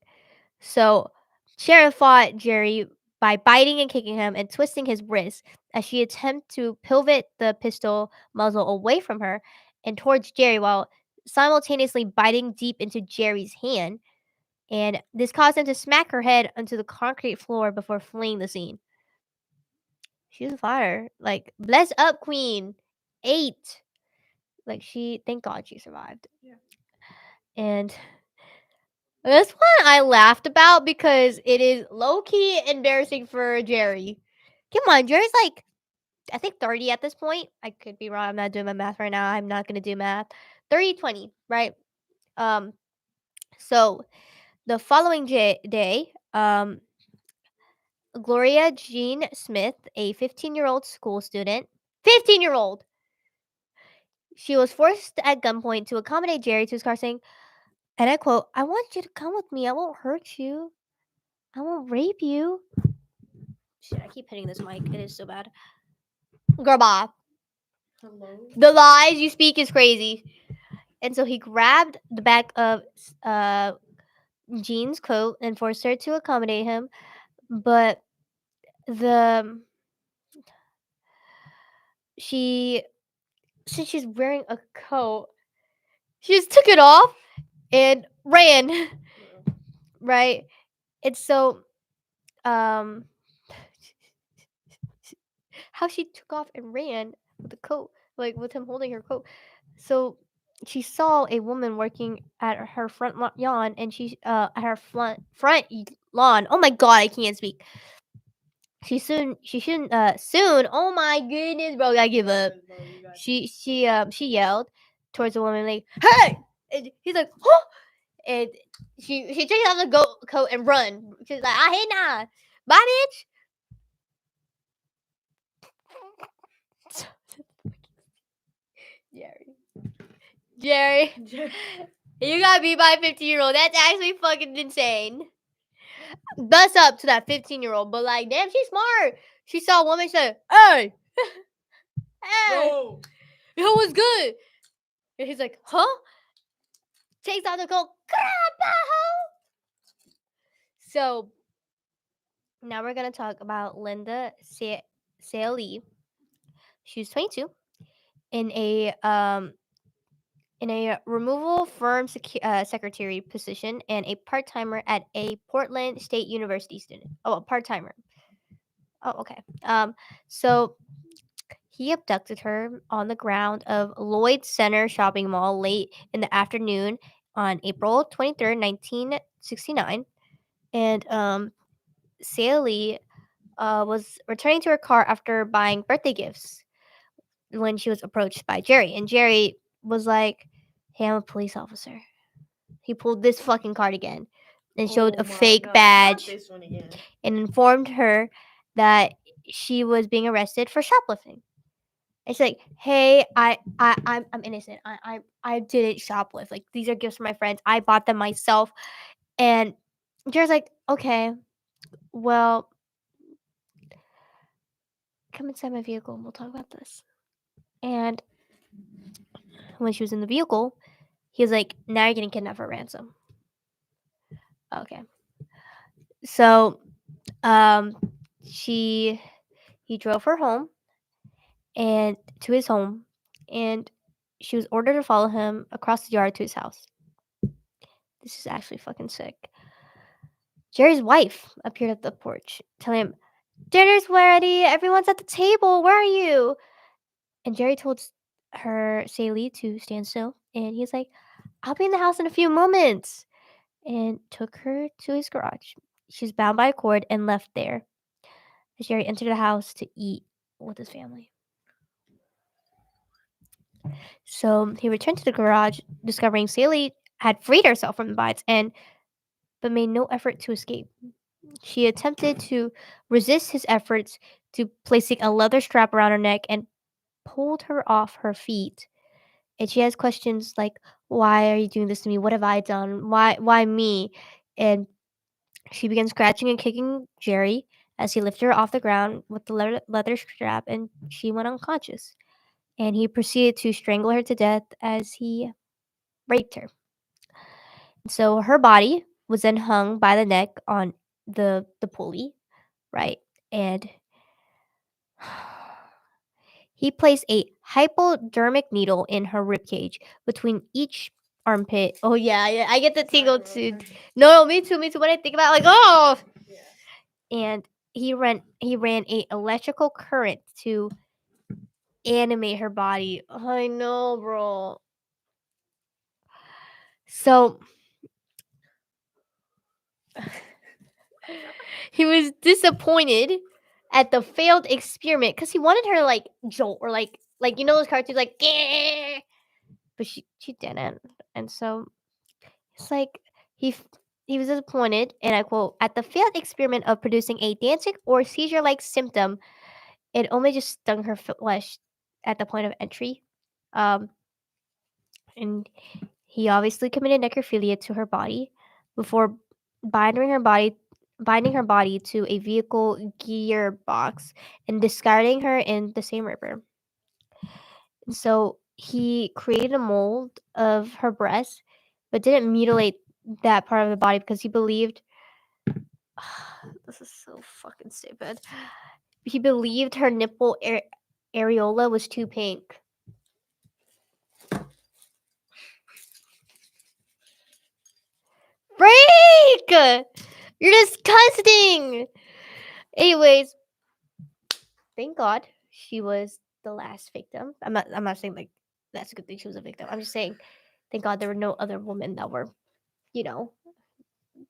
So Sharon fought Jerry by biting and kicking him and twisting his wrist as she attempted to pivot the pistol muzzle away from her and towards Jerry while simultaneously biting deep into Jerry's hand. And this caused him to smack her head onto the concrete floor before fleeing the scene. She's a fighter. Like, bless up, Queen. 8. Like, thank God she survived. Yeah. And this one I laughed about because it is low key embarrassing for Jerry. Come on, Jerry's like, I think 30 at this point. I could be wrong. I'm not doing my math right now. I'm not going to do math. 30, 20, right? Um, so the following day, Gloria Jean Smith, a 15-year-old school student, 15-year-old, she was forced at gunpoint to accommodate Jerry to his car, saying, and I quote, "I want you to come with me. I won't hurt you. I won't rape you." Shit, I keep hitting this mic. It is so bad. Girl, bye. Hello. The lies you speak is crazy. And so he grabbed the back of Jean's coat and forced her to accommodate him. But the she since she's wearing a coat, she just took it off and ran. Right? And so um how she took off and ran with the coat, like with him holding her coat. So she saw a woman working at her front lawn, and she at her lawn. Oh my god, I can't speak. She shouldn't soon. Oh my goodness, bro, I give up. She yelled towards the woman like, "Hey!" And he's like, "Huh!" And she takes off the coat and run. She's like, "I hate nah, bye, bitch." Jerry. Jerry, you gotta be my 15-year-old. That's actually fucking insane. Bust up to that 15-year-old, but like, damn, she's smart. She saw a woman, she said, "Hey, hey, Bro. it was good." And he's like, "Huh?" Takes out the coat. So Now we're gonna talk about Sealy. She was 22 in a removal firm secretary position and a part timer at a Portland State University student. Oh, a part timer. Oh, okay. So he abducted her on the ground of Lloyd Center shopping mall late in the afternoon on April 23rd, 1969. And Sally was returning to her car after buying birthday gifts when she was approached by Jerry. And Jerry was like, "Hey, I'm a police officer." He pulled this fucking card again and showed Oh a my fake god, not badge this one again. and informed her that she was being arrested for shoplifting. And she's like, "Hey, I'm innocent. I didn't shoplift. Like these are gifts from my friends. I bought them myself." And Jerry's like, "Okay, well, come inside my vehicle and we'll talk about this." And when she was in the vehicle, he was like, "Now you're getting kidnapped for ransom." Okay. So, um, she he drove her home and to his home, and she was ordered to follow him across the yard to his house. This is actually fucking sick. Jerry's wife appeared at the porch, telling him, "Dinner's ready. Everyone's at the table. Where are you?" And Jerry told her, Sally, to stand still. And he's like, "I'll be in the house in a few moments." And took her to his garage. She was bound by a cord and left there as Jerry entered the house to eat with his family. So he returned to the garage, discovering Sally had freed herself from the binds and but made no effort to escape. She attempted to resist his efforts to placing a leather strap around her neck and pulled her off her feet. And she has questions like, "Why are you doing this to me? What have I done? Why me?" And she began scratching and kicking Jerry as he lifted her off the ground with the leather strap, and she went unconscious. And he proceeded to strangle her to death as he raped her. So her body was then hung by the neck on the pulley, right? And he placed a hypodermic needle in her ribcage between each armpit. Oh yeah, yeah, I get the tingle too. No, me too, me too. When I think about it, like, oh, Yeah. and he ran a electrical current to animate her body. I know, bro. So he was disappointed at the failed experiment because he wanted her to, like, jolt or like you know those cartoons like, "Gah!" But she didn't, and so it's like he was disappointed, and I quote, "At the failed experiment of producing a dancing or seizure-like symptom, it only just stung her flesh at the point of entry." Um, and he obviously committed necrophilia to her body before binding her body binding her body to a vehicle gearbox and discarding her in the same river. And so he created a mold of her breast, but didn't mutilate that part of the body because he believed this is so fucking stupid. He believed her nipple areola was too pink. Freak! You're disgusting. Anyways, thank God she was the last victim. I'm not saying like that's a good thing she was a victim. I'm just saying thank God there were no other women that were, you know,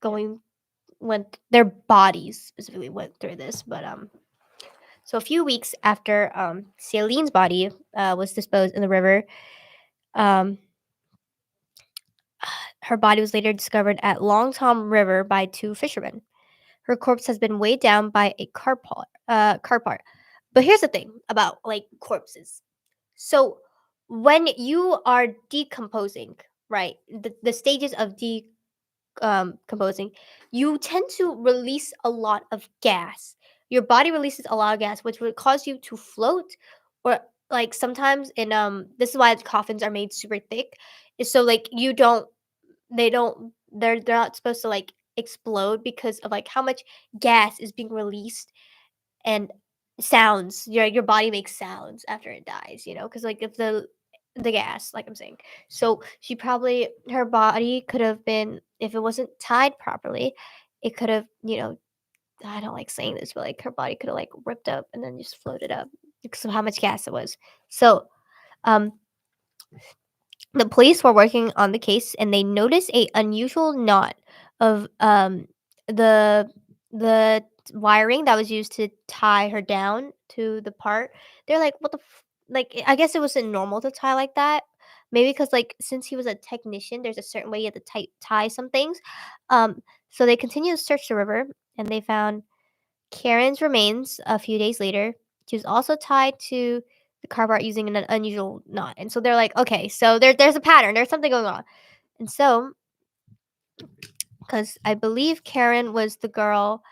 going went their bodies specifically went through this. But so a few weeks after Celine's body was disposed in the river, um her body was later discovered at Long Tom River by two fishermen. Her corpse has been weighed down by a car part. But here's the thing about like corpses. So when you are decomposing, right, the stages of composing, you tend to release a lot of gas. Your body releases a lot of gas, which would cause you to float, or like sometimes in this is why coffins are made super thick, is so like you don't they don't they're not supposed to like explode because of like how much gas is being released and sounds. Your body makes sounds after it dies, because like if the gas, like I'm saying. So she probably her body could have been, if it wasn't tied properly, it could have, I don't like saying this, but like her body could have like ripped up and then just floated up because of how much gas it was. So um the police were working on the case and they noticed a unusual knot of the the wiring that was used to tie her down to the part. They're like, what the like, I guess it wasn't normal to tie like that. Maybe because like since he was a technician, there's a certain way you have to tie some things. Um, so they continued to search the river and they found Karen's remains a few days later. She was also tied to the car part using an unusual knot. And so they're like, okay, so there's a pattern. There's something going on. And so, because I believe Karen was the girl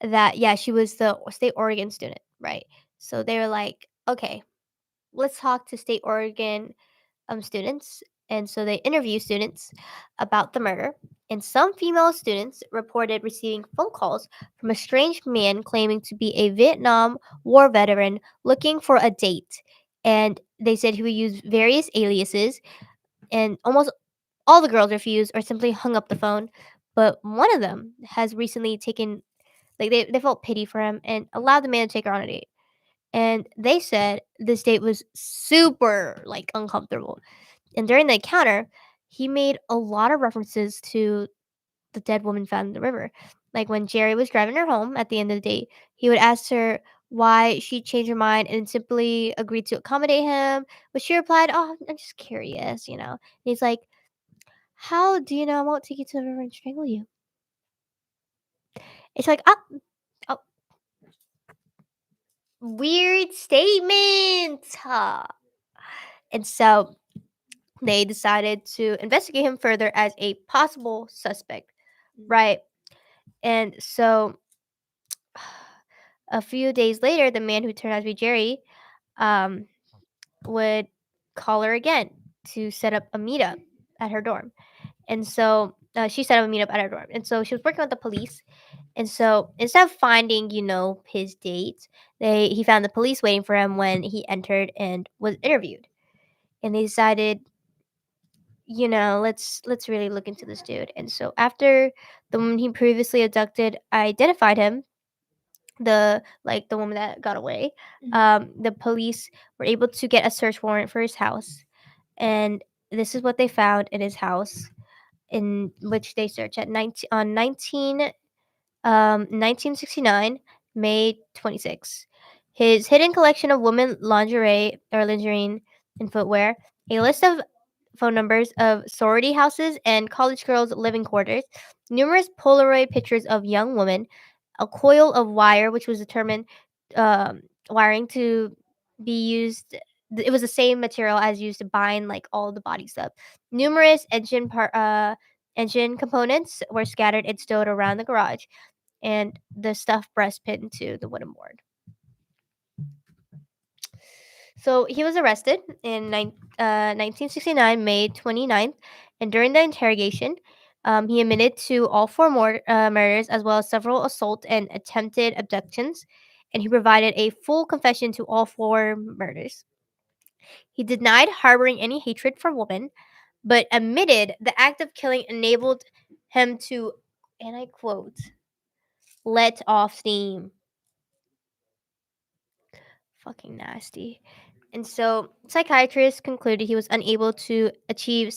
that, yeah, she was the State Oregon student, right? So they were like, okay, let's talk to State Oregon students. And so they interview students about the murder. And some female students reported receiving phone calls from a strange man claiming to be a Vietnam War veteran looking for a date. And they said he would use various aliases, and almost all the girls refused or simply hung up the phone. But one of them has recently taken, like, they felt pity for him and allowed the man to take her on a date. And they said this date was super, like, uncomfortable. And during the encounter, he made a lot of references to the dead woman found in the river. Like when Jerry was driving her home at the end of the day, he would ask her why she changed her mind and simply agreed to accommodate him. But she replied, "Oh, I'm just curious, you know." And he's like, "How do you know I won't take you to the river and strangle you?" It's like, oh, weird statement. Huh. And so they decided to investigate him further as a possible suspect, right? And so a few days later, the man who turned out to be Jerry um, would call her again to set up a meetup at her dorm. And so she set up a meetup at her dorm. And so she was working with the police. And so instead of finding, his date, he found the police waiting for him when he entered and was interviewed. And they decided, let's really look into this dude. And so after the woman he previously abducted identified him, the woman that got away, the police were able to get a search warrant for his house, and this is what they found in his house, in which they searched at 1969, May 26. His hidden collection of women lingerie or lingerie and footwear, a list of phone numbers of sorority houses and college girls' living quarters, numerous Polaroid pictures of young women, a coil of wire which was determined wiring to be used. It was the same material as used to bind like all the body stuff. Numerous engine components were scattered and stowed around the garage, and the stuffed breast pinned to the wooden board. So he was arrested in 1969, May 29th, and during the interrogation, he admitted to all four more murders as well as several assault and attempted abductions, and he provided a full confession to all four murders. He denied harboring any hatred for women, but admitted the act of killing enabled him to, and I quote, let off steam. Fucking nasty. And so, psychiatrists concluded he was unable to achieve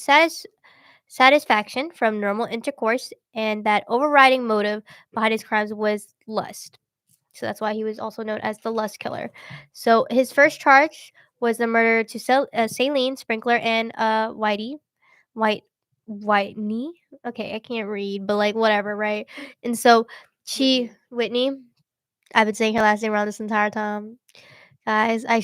satisfaction from normal intercourse and that overriding motive behind his crimes was lust. So that's why he was also known as the lust killer. So his first charge was the murder to Saline Sprinkler and White Whitney. Okay, I can't read, but like whatever, right? And so Whitney. I've been saying her last name wrong this entire time. Guys, I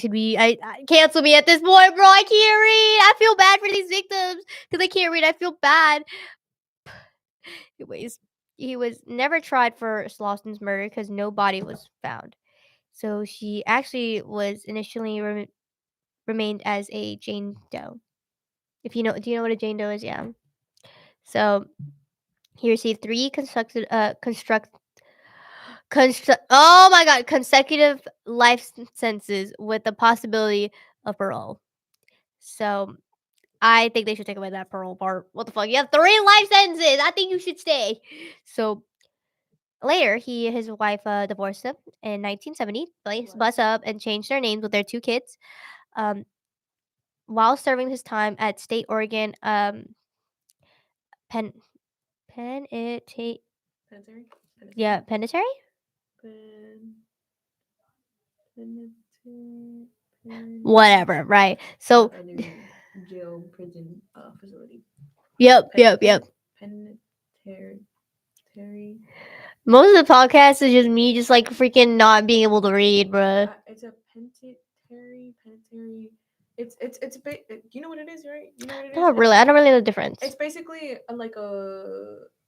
cancel me at this point, bro. I can't read. I feel bad for these victims because I can't read. I feel bad. Anyways, he was never tried for Slaughton's murder because no body was found. So she actually was initially remained as a Jane Doe. If you know, do you know what a Jane Doe is? Yeah. So He received three oh my god, consecutive life sentences with the possibility of parole. So I think they should take away that parole part. What the fuck? You have 3 life sentences. I think you should stay. So later, he and his wife divorced him in 1970. Bust up and changed their names with their 2 kids. Um, while serving his time at State Oregon pen penitentiary. Penitentiary? Yeah, penitentiary. Pen- penitentiary. Whatever, right? So, A new jail prison facility. yep. Penitentiary. Most of the podcast is just me, just like freaking not being able to read, bruh. It's a penitentiary. Do you know what it is, right? You know what it is? Not really. I don't really know the difference. It's basically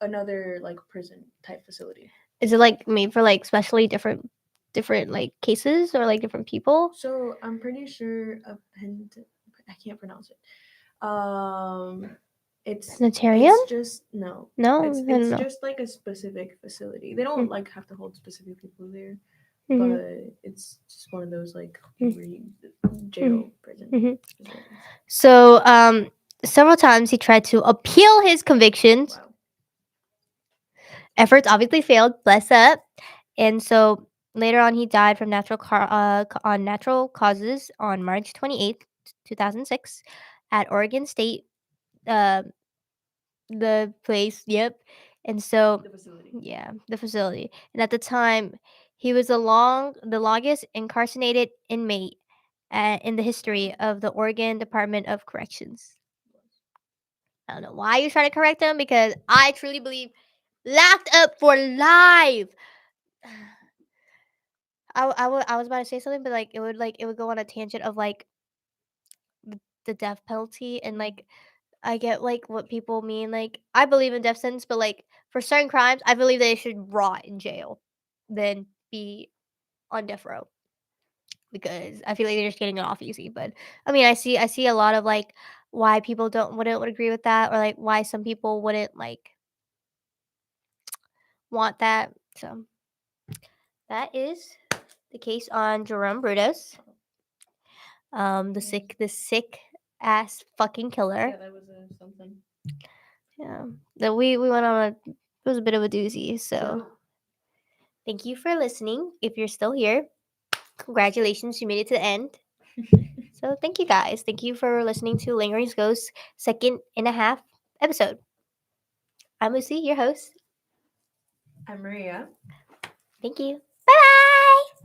another like prison type facility. Is it like made for like specially different like cases or like different people? So I'm pretty sure I can't pronounce it. Sanitarium? It's just no. No, It's I don't know. just like a specific facility. They don't like have to hold specific people there, Mhm. but it's just one of those like jail prison facilities. So, several times he tried to appeal his convictions. Wow. Efforts obviously failed. Bless up. And so later on, he died from on natural causes on March 28th, 2006, at Oregon State. Uh, the place. Yep. And so, The facility. yeah, the facility. And at the time, he was the longest incarcerated inmate in the history of the Oregon Department of Corrections. I don't know why you're trying to correct him, because I truly believe locked up for life. I was about to say something, but like it would go on a tangent of like the death penalty, and like I get like what people mean. Like I believe in death sentence, but like for certain crimes, I believe they should rot in jail than be on death row, because I feel like they're just getting it off easy. But I mean, I see a lot of like why people wouldn't would agree with that, or like why some people wouldn't like want that. So that is the case on Jerome Brudos, the sick ass fucking killer. Yeah, that was something. Yeah, that we went on it was a bit of a doozy. So thank you for listening. If you're still here, congratulations, you made it to the end. So thank you guys. Thank you for listening to Lingering Ghosts second and a half episode. I'm Lucy, your host. I'm Maria. Thank you.